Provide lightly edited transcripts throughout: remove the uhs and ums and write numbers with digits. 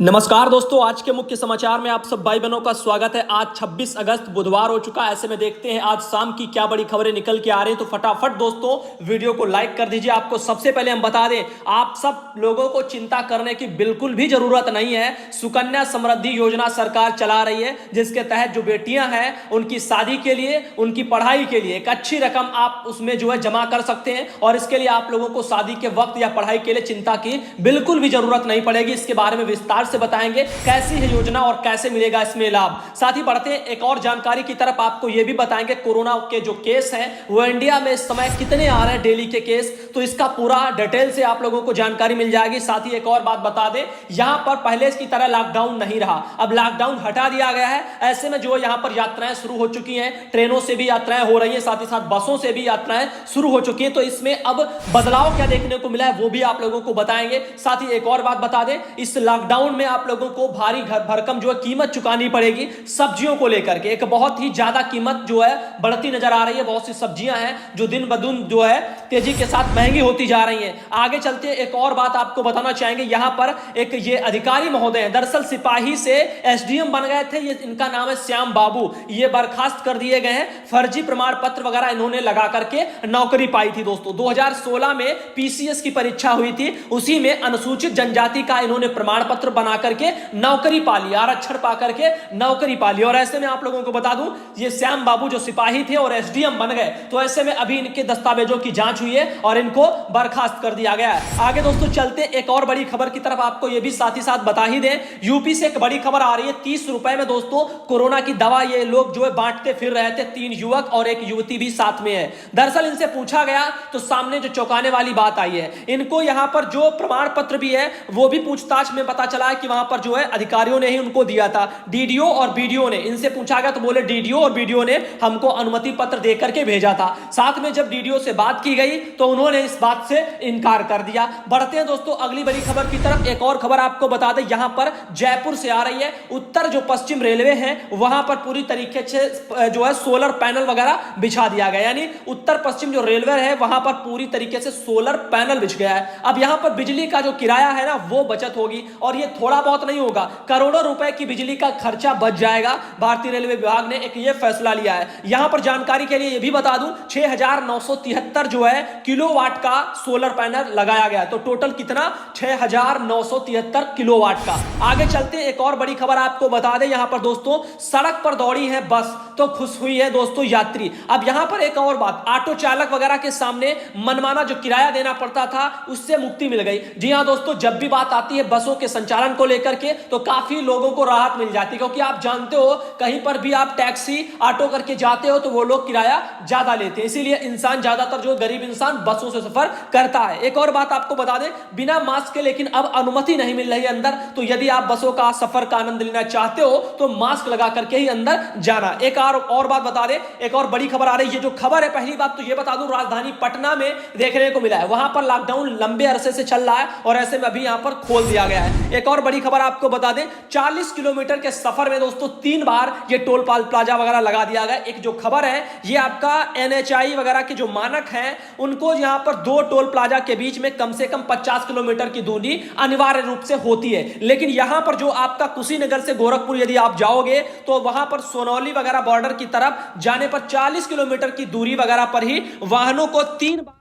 नमस्कार दोस्तों, आज के मुख्य समाचार में आप सब भाई बहनों का स्वागत है। आज 26 अगस्त बुधवार हो चुका है। ऐसे में देखते हैं आज शाम की क्या बड़ी खबरें निकल के आ रही हैं। तो फटाफट दोस्तों वीडियो को लाइक कर दीजिए। आपको सबसे पहले हम बता दें, आप सब लोगों को चिंता करने की बिल्कुल भी जरूरत नहीं है। सुकन्या समृद्धि योजना सरकार चला रही है, जिसके तहत जो बेटियां हैं उनकी शादी के लिए, उनकी पढ़ाई के लिए एक अच्छी रकम आप उसमें जो है जमा कर सकते हैं। और इसके लिए आप लोगों को शादी के वक्त या पढ़ाई के लिए चिंता की बिल्कुल भी जरूरत नहीं पड़ेगी। इसके बारे में विस्तार से बताएंगे कैसी है योजना और कैसे मिलेगा इसमें लाभ। साथ ही बढ़ते हैं एक और जानकारी की तरफ, आपको यह भी बताएंगे कोरोना के जो केस हैं वो इंडिया में इस समय कितने आ रहे हैं डेली के केस, तो इसका पूरा डिटेल से आप लोगों को जानकारी मिल जाएगी। साथ ही एक और बात बता दें, यहां पर पहले की तरह लॉकडाउन नहीं रहा, अब लॉकडाउन हटा दिया गया है। ऐसे में जो यहां पर यात्राएं शुरू हो चुकी हैं, ट्रेनों से भी यात्राएं हो रही हैं, साथ ही साथ बसों से भी यात्राएं शुरू हो चुकी हैं। तो इसमें अब बदलाव क्या देखने को मिला है वो भी आप लोगों को बताएंगे। साथ ही एक और बात बता दें, इस लॉकडाउन में आप लोगों को भारी भरकम जो है कीमत चुकानी पड़ेगी सब्जियों को लेकर के। एक बहुत ही ज्यादा कीमत जो है बढ़ती नजर आ रही है। बहुत सी सब्जियां हैं जो दिन ब दिन जो है तेजी के साथ महंगी होती जा रही हैं। आगे चलते एक और बात आपको बताना चाहेंगे, यहां पर एक ये अधिकारी महोदय हैं, दरअसल सिपाही से एसडीएम बन गए थे। ये इनका नाम है श्याम बाबू। ये बर्खास्त कर दिए गए हैं। फर्जी प्रमाण पत्र वगैरह इन्होंने लगा करके नौकरी पाई थी। दोस्तों 2016 में पीसीएस की परीक्षा हुई थी, उसी में अनुसूचित जनजाति का इन्होंने प्रमाण पत्र बना करके नौकरी पा ली, आरक्षण पा करके नौकरी पा ली। और ऐसे में आप लोगों को बता दूं, ये श्याम बाबू जो सिपाही थे और एसडीएम बन गए, तो ऐसे में अभी इनके दस्तावेजों की जांच हुई है और इनको बर्खास्त कर दिया गया है। आगे दोस्तों चलते एक और बड़ी खबर की तरफ, आपको यह भी साथ ही साथ बता ही दें, यूपी से एक बड़ी खबर आ रही है। 30 रुपए में दोस्तों कोरोना की दवा ये लोग जो है बांटते फिर रहे थे। 3 युवक और एक युवती भी साथ में है। दरअसल इनसे पूछा गया तो सामने जो चौंकाने वाली बात आई है, इनको यहां पर जो प्रमाण पत्र भी है वो भी पूछताछ में पता चला है कि वहां पर जो है अधिकारियों ने ही उनको दिया था। डीडीओ और बीडीओ ने, इनसे पूछा गया तो बोले डीडीओ और बीडीओ ने हमको अनुमति पत्र दे करके भेजा था। साथ में जब डीडीओ से बात की गई तो उन्होंने इस बात से इनकार कर दिया। बढ़ते हैं दोस्तों अगली बड़ी खबर की तरफ। एक और खबर आपको बता दें, यहां पर जयपुर से आ रही है। उत्तर जो पश्चिम रेलवे है वहां पर पूरी तरीके से जो है सोलर पैनल वगैरह बिछा दिया गया, यानी उत्तर पश्चिम जो रेलवे है वहां पर पूरी तरीके से सोलर पैनल बिछ गया है। अब यहां पर बिजली का जो किराया है ना वो बचत होगी, और ये थोड़ा बहुत नहीं होगा, करोड़ों रुपए की बिजली का खर्चा बच जाएगा। भारतीय रेलवे विभाग ने एक ये फैसला लिया है। यहां पर जानकारी के लिए ये भी बता दूं, 6973 जो है किलोवाट का सोलर पैनल लगाया गया, तो टोटल कितना 6973 किलोवाट का। आगे चलते एक और बड़ी खबर आपको बता दें, यहां पर दोस्तों सड़क पर दौड़ी है बस, तो खुश हुई है दोस्तों यात्री। अब यहां पर एक और बात, ऑटो चालक वगैरह के सामने मनमाना जो किराया देना पड़ता था उससे मुक्ति मिल गई। जी हां दोस्तों, जब भी बात आती है बसों के संचालन को लेकर के तो काफी लोगों को राहत मिल जाती है, क्योंकि आप जानते हो कहीं पर भी आप टैक्सी ऑटो करके जाते हो तो वो लोग किराया ज्यादा लेते हैं, इसीलिए इंसान ज्यादातर जो गरीब इंसान बसों से सफर करता है। एक और बात आपको बता दें, बिना मास्क के लेकिन अब अनुमति नहीं मिल रही है अंदर, तो यदि आप बसों का सफर का आनंद लेना चाहते हो तो मास्क लगा करके ही अंदर जाना। एक और बात बता दें, एक और बड़ी खबर आ रही है। जो खबर है, पहली बात तो ये बता दूं, राजधानी पटना में देखने को मिला है, वहां पर लॉकडाउन लंबे अरसे से चल रहा है और ऐसे में अभी यहां पर खोल दिया गया है। एक और बड़ी खबर आपको बता दें, 40 किलोमीटर के सफर में दोस्तों 3 बार ये टोल प्लाजा वगैरह लगा दिया गया। एक जो खबर है ये आपका एनएचआई वगैरह के जो मानक हैं उनको यहां पर 2 टोल प्लाजा के बीच में कम से कम 50 किलोमीटर की दूरी अनिवार्य रूप से होती है। लेकिन यहां पर जो आपका कुशीनगर से गोरखपुर यदि आप जाओगे तो वहां पर सोनौली वगैरह बॉर्डर की तरफ जाने पर 40 किलोमीटर की दूरी वगैरह पर ही वाहनों को 3 बार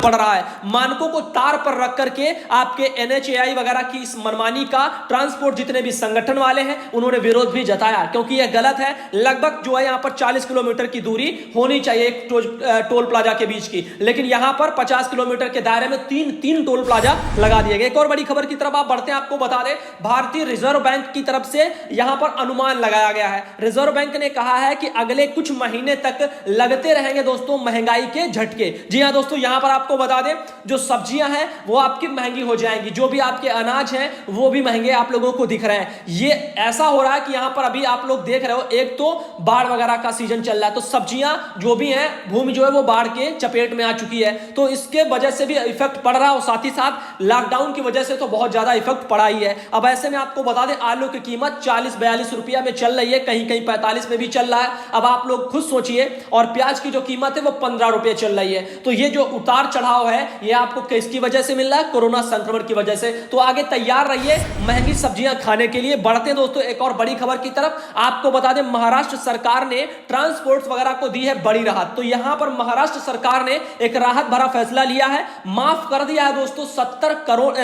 पड़ रहा है। मानकों को तार पर रख करके आपके एनएचएआई वगैरह की इस मनमानी का ट्रांसपोर्ट जितने भी संगठन वाले हैं उन्होंने विरोध भी जताया, क्योंकि यह गलत है। लगभग जो है यहां पर 40 किलोमीटर की दूरी होनी चाहिए एक टोल प्लाजा के बीच की, लेकिन यहां पर 50 किलोमीटर के दायरे में तीन टोल प्लाजा लगा दिए गए। एक और बड़ी खबर की तरफ आप बढ़ते हैं, आपको बता दें, भारतीय रिजर्व बैंक की तरफ से यहां पर अनुमान लगाया गया है। रिजर्व बैंक ने कहा है कि अगले कुछ महीने तक लगते रहेंगे दोस्तों महंगाई के झटके। जी हां दोस्तों, यहां पर आपको बता दें, जो सब्जियां हैं वो आपकी महंगी हो जाएंगी, जो भी आपके अनाज हैं वो भी महंगे आप लोगों को दिख रहे हैं। ये ऐसा हो रहा है कि यहां पर अभी आप लोग देख रहे हो, एक तो बाढ़ वगैरह का सीजन चल रहा है, तो सब्जियां जो भी हैं, भूमि जो है वो बाढ़ के चपेट में आ चुकी है, तो इसके वजह से भी इफेक्ट पड़ रहा है और साथ ही साथ लॉकडाउन की वजह से तो बहुत ज्यादा इफेक्ट पड़ा ही है। अब ऐसे में आपको बता दें, आलू की कीमत 40-42 रुपया में चल रही है, कहीं कहीं 45 में भी चल रहा है। अब आप लोग खुद सोचिए, और प्याज की जो कीमत है वो 15 रुपये चल रही है। तो ये जो उतार चढ़ाव है ये आपको किसकी वजह से मिल रहा है? कोरोना संक्रमण की वजह से। तो आगे तैयार रहिए महंगी सब्जियां खाने के लिए। बढ़ते दोस्तों एक और बड़ी खबर की तरफ। आपको बता दें महाराष्ट्र सरकार ने ट्रांसपोर्ट वगैरह को दी है बड़ी राहत। तो यहां पर महाराष्ट्र सरकार ने एक राहत भरा फैसला लिया है, माफ कर दिया है दोस्तों 700 करोड़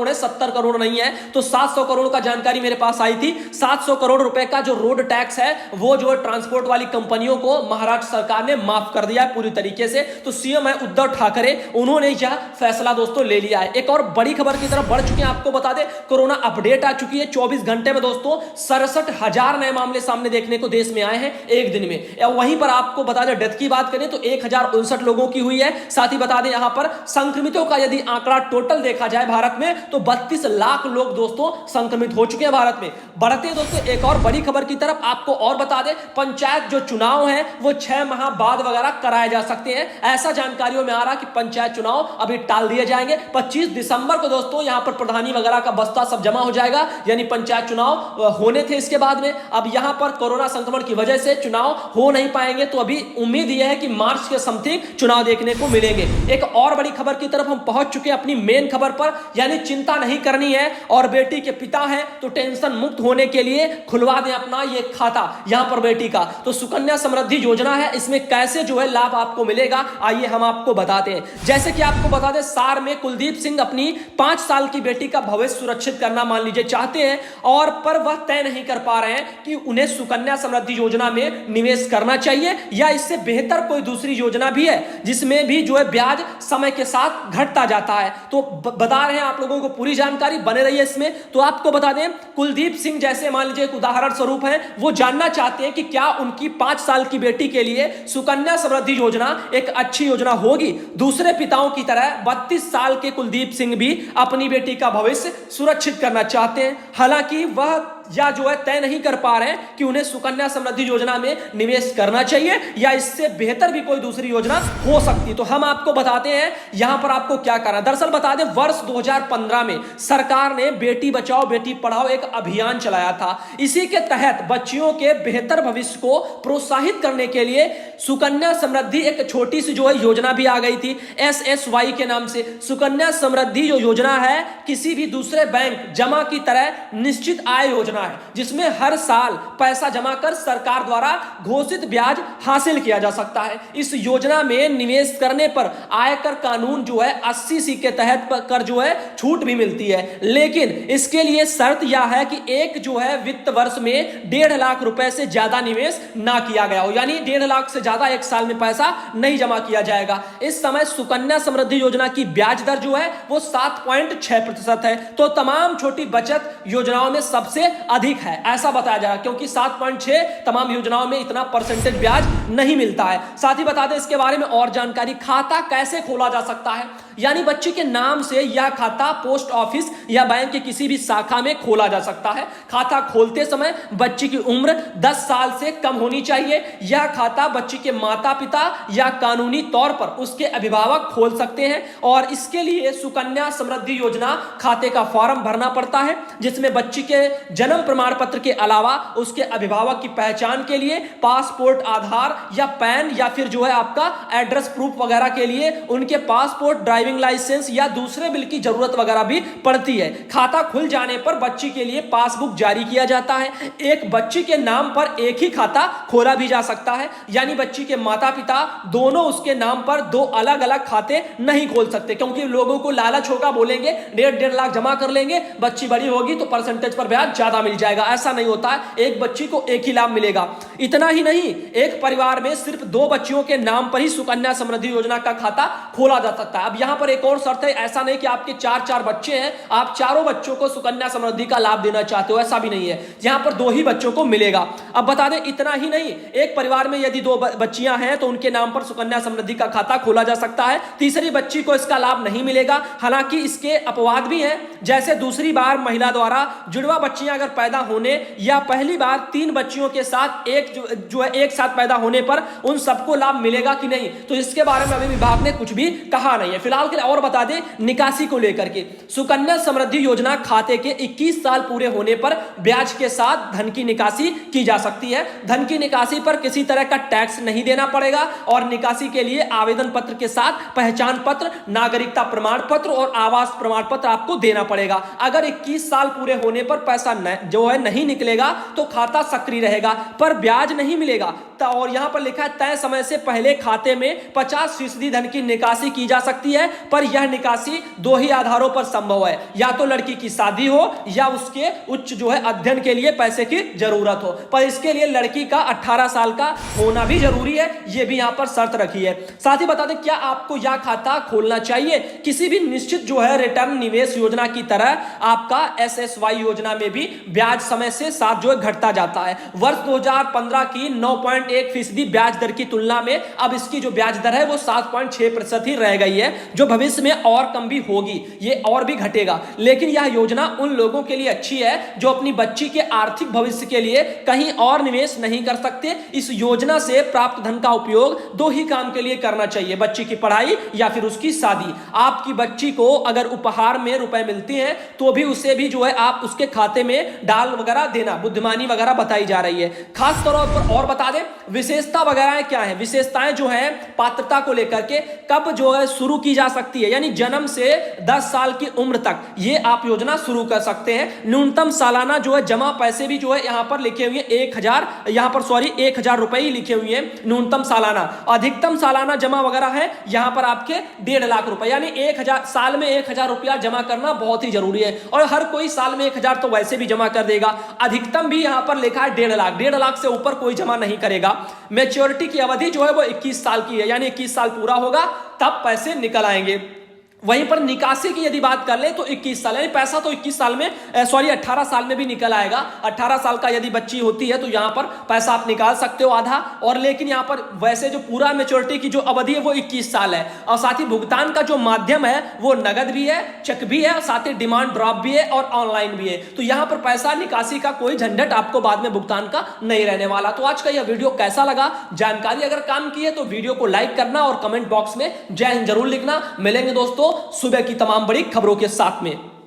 है, 70 करोड़ नहीं है। तो 700 करोड़ का जानकारी मेरे पास आई थी। 700 करोड़ रुपए का जो रोड टैक्स है वो जो ट्रांसपोर्ट वाली कंपनियों को महाराष्ट्र सरकार ने माफ कर दिया है पूरी तरीके से। तो सीएम है उद्धव ठाकरे, उन्होंने यह फैसला दोस्तों ले लिया है। एक और बड़ी खबर की तरफ बढ़ चुके हैं। आपको बता दें कोरोना अपडेट आ चुकी है 24 घंटे में दोस्तों 67,000 नए मामले सामने देखने को देश में आए हैं एक दिन में। वहीं पर आपको बता दें डेथ की बात करें तो 1059 लोगों की हुई है। साथ ही बता दें यहां पर संक्रमितों का यदि आंकड़ा टोटल देखा जाए भारत में तो 32 लाख लोग दोस्तों संक्रमित हो चुके हैं भारत में। बढ़ते दोस्तों एक और बड़ी खबर की तरफ। आपको और बता दें पंचायत जो चुनाव है वो 6 माह बाद वगैरह कराए जा सकते हैं। ऐसा जानकारियों में आ रहा कि पंचायत चुनाव अभी टाल दिए जाएंगे। 25 दिसंबर को दोस्तों यहां पर प्रधानी वगैरह का बस्ता सब जमा हो जाएगा, यानी पंचायत चुनाव होने थे इसके बाद में। अब यहां पर कोरोना संक्रमण की वजह से चुनाव हो नहीं पाएंगे। तो अभी उम्मीद यह है कि मार्च के समथिंग चुनाव देखने को मिलेंगे। एक और बड़ी खबर की तरफ हम पहुंच चुके हैं अपनी मेन खबर पर, यानी चिंता नहीं करनी है और बेटी के पिता हैं तो टेंशन मुक्त होने के लिए खुलवा दें अपना ये खाता यहां पर बेटी का। तो सुकन्या समृद्धि योजना है, इसमें कैसे जो है लाभ आपको मिलेगा आइए हम आपको बताते हैं। जैसे कि आपको बता दें सार में कुलदीप सिंह अपनी 5 साल की बेटी का भविष्य सुरक्षित करना मान लीजिए चाहते हैं, और पर वह तय नहीं कर पा रहे हैं कि उन्हें सुकन्या समृद्धि योजना में निवेश करना चाहिए या इससे बेहतर कोई दूसरी योजना भी है जिसमें भी जो है ब्याज समय के साथ घटता जाता है। तो बता रहे हैं आप लोगों को पूरी जानकारी, बने रहिए इसमें। तो आपको बता दें कुलदीप सिंह जैसे मान लीजिए एक उदाहरण स्वरूप है, वो जानना चाहते हैं कि क्या उनकी 5 साल की बेटी के लिए सुकन्या समृद्धि योजना एक अच्छी योजना होगी। दूसरे पिताओं की तरह 32 साल के कुलदीप सिंह भी अपनी बेटी का भविष्य सुरक्षित करना चाहते हैं। हालांकि वह या जो है तय नहीं कर पा रहे हैं कि उन्हें सुकन्या समृद्धि योजना में निवेश करना चाहिए या इससे बेहतर भी कोई दूसरी योजना हो सकती। तो हम आपको बताते हैं यहां पर आपको क्या करना। दरअसल बता दें वर्ष 2015 में सरकार ने बेटी बचाओ बेटी पढ़ाओ एक अभियान चलाया था। इसी के तहत बच्चियों के बेहतर भविष्य को प्रोत्साहित करने के लिए सुकन्या समृद्धि एक छोटी सी जो है योजना भी आ गई थी SSY के नाम से। सुकन्या समृद्धि जो योजना है किसी भी दूसरे बैंक जमा की तरह निश्चित आय योजना है, जिसमें हर साल पैसा जमा कर सरकार द्वारा घोषित ब्याज हासिल किया जा सकता है। इस योजना में निवेश करने पर आयकर कानून जो है 80C के तहत कर जो है छूट भी मिलती है, लेकिन इसके लिए शर्त यह है कि एक जो है वित्त वर्ष में 1.5 लाख रुपए से ज्यादा निवेश ना किया गया हो, यानी 1.5 लाख से ज्यादा एक साल में पैसा नहीं जमा किया जाएगा। इस समय सुकन्या समृद्धि योजना की ब्याज दर जो है वो 7.6% है। तो तमाम छोटी बचत योजनाओं में सबसे अधिक है ऐसा बताया जा रहा है, क्योंकि 7.6 तमाम योजनाओं में इतना परसेंटेज ब्याज नहीं मिलता है। साथ ही बता दें इसके बारे में और जानकारी, खाता कैसे खोला जा सकता है, यानी बच्ची के नाम से यह खाता पोस्ट ऑफिस या बैंक की किसी भी शाखा में खोला जा सकता है। खाता खोलते समय बच्ची की उम्र 10 साल से कम होनी चाहिए। यह खाता बच्ची के माता पिता या कानूनी तौर पर उसके अभिभावक खोल सकते हैं, और इसके लिए सुकन्या समृद्धि योजना खाते का फॉर्म भरना पड़ता है, जिसमें बच्ची के जन्म प्रमाण पत्र के अलावा उसके अभिभावक की पहचान के लिए पासपोर्ट, आधार या पैन या फिर जो है आपका एड्रेस प्रूफ वगैरह के लिए उनके पासपोर्ट, ड्राइविंग लाइसेंस या दूसरे बिल की जरूरत वगैरह भी पड़ती है। खाता खुल जाने पर बच्ची के लिए पासबुक जारी किया जाता है। एक बच्ची के नाम पर एक ही खाता खोला भी जा सकता है, यानी बच्ची के माता पिता दोनों उसके नाम पर 2 अलग अलग खाते नहीं खोल सकते, क्योंकि लोगों को लालच होगा, बोलेंगे 1.5 लाख जमा कर लेंगे, बच्ची बड़ी होगी तो परसेंटेज पर ब्याज ज्यादा मिल जाएगा। ऐसा नहीं होता है, एक बच्ची को एक ही लाभ मिलेगा। इतना ही नहीं, एक परिवार में सिर्फ 2 बच्चियों के नाम पर ही सुकन्या समृद्धि योजना का खाता खोला जा सकता है। अब यहां पर एक और शर्त है, ऐसा नहीं कि आपके 4 बच्चे हैं, आप चारों बच्चों को सुकन्या समृद्धि का लाभ देना चाहते हो, ऐसा भी नहीं है। यहां पर 2 ही बच्चों को मिलेगा। अब बता दें इतना ही नहीं, एक परिवार में यदि 2 बच्चियां हैं तो उनके नाम पर सुकन्या समृद्धि का खाता खोला जा सकता है। तीसरी बच्ची को इसका लाभ नहीं मिलेगा। हालांकि इसके अपवाद भी हैं, जैसे दूसरी बार महिला द्वारा जुड़वा बच्चियां अगर पैदा होने या पहली बार 3 बच्चियों के साथ एक जो है एक साथ पैदा होने पर उन सबको लाभ मिलेगा कि नहीं, तो इसके बारे में अभी विभाग ने कुछ भी कहा नहीं है फिलहाल के लिए। और बता दें निकासी को लेकर के, सुकन्या समृद्धि योजना खाते के 21 साल पूरे होने पर ब्याज के साथ धन की निकासी की जा सकती है। धन की निकासी पर किसी तरह का टैक्स नहीं देना पड़ेगा और निकासी के लिए आवेदन पत्र के साथ पहचान पत्र, नागरिकता प्रमाण पत्र और आवास प्रमाण पत्र आपको देना पड़ेगा। अगर 21 साल पूरे होने पर पैसा जो है नहीं निकलेगा तो खाता सक्रिय रहेगा पर ब्याज नहीं मिलेगा। और यहां पर लिखा है तय समय से पहले खाते में 50% धन की निकासी की जा सकती है, पर यह निकासी दो ही आधारों पर संभव है, या तो लड़की की शादी हो या उसके उच्च जो है अध्ययन के लिए पैसे की जरूरत हो, पर इसके लिए लड़की का 18 साल का होना भी जरूरी है, यह भी यहां पर शर्त रखी है। साथ ही बता दें क्या आपको यह खाता खोलना चाहिए, किसी भी निश्चित जो है रिटर्न निवेश योजना की तरह आपका SSY योजना में भी ब्याज समय से साथ जो है घटता जाता है। वर्ष 2015 की 9.1% ब्याज दर की तुलना में अब इसकी जो ब्याज दर है वो 7.6% ही रह गई है, जो भविष्य में और कम भी होगी, ये और भी घटेगा। लेकिन यह योजना उन लोगों के लिए अच्छी है जो अपनी बच्ची के आर्थिक भविष्य के लिए कहीं और निवेश नहीं कर सकते। इस योजना से प्राप्त धन का उपयोग दो ही काम के लिए करना चाहिए, बच्ची की पढ़ाई या फिर उसकी शादी। आपकी बच्ची को अगर उपहार में रुपए मिलते हैं तो भी उसे भी जो है आप उसके खाते में डाल वगैरह देना, बुद्धिमानी वगैरह बताई जा रही है। खास तौर पर और बता दें विशेषता वगैरह क्या है, विशेषताएं जो है पात्रता को लेकर के कब जो है शुरू की जा सकती है, यानी जन्म से 10 साल की उम्र तक ये आप योजना शुरू कर सकते हैं। न्यूनतम सालाना जो है जमा पैसे भी जो है यहां पर लिखे हुए 1,000 रुपए ही लिखे हुए हैं न्यूनतम सालाना। अधिकतम सालाना जमा वगैरह है यहां पर आपके 1.5 लाख रुपए, यानी 1,000 साल में 1,000 रुपया जमा करना बहुत ही जरूरी है, और हर कोई साल में 1,000 तो वैसे भी जमा कर देगा। अधिकतम भी यहां पर लिखा है 1.5 लाख, 1.5 लाख से ऊपर कोई जमा नहीं करेगा। मैच्योरिटी की अवधि जो है वो 21 साल की है, यानी 21 साल पूरा होगा तब पैसे निकल आएंगे। वहीं पर निकासी की यदि बात कर ले तो 21 साल, यानी पैसा तो 21 साल में 18 साल में भी निकल आएगा। 18 साल का यदि बच्ची होती है तो यहां पर पैसा आप निकाल सकते हो आधा, और लेकिन यहां पर वैसे जो पूरा मैच्योरिटी की जो अवधि है वो 21 साल है। और साथ ही भुगतान का जो माध्यम है वो नगद भी है, चेक भी है, और साथ ही डिमांड ड्राफ्ट भी है और ऑनलाइन भी है। तो यहां पर पैसा निकासी का कोई झंझट आपको बाद में भुगतान का नहीं रहने वाला। तो आज का यह वीडियो कैसा लगा, जानकारी अगर काम की है तो वीडियो को लाइक करना और कमेंट बॉक्स में जय हिंद जरूर लिखना। मिलेंगे दोस्तों सुबह की तमाम बड़ी खबरों के साथ में।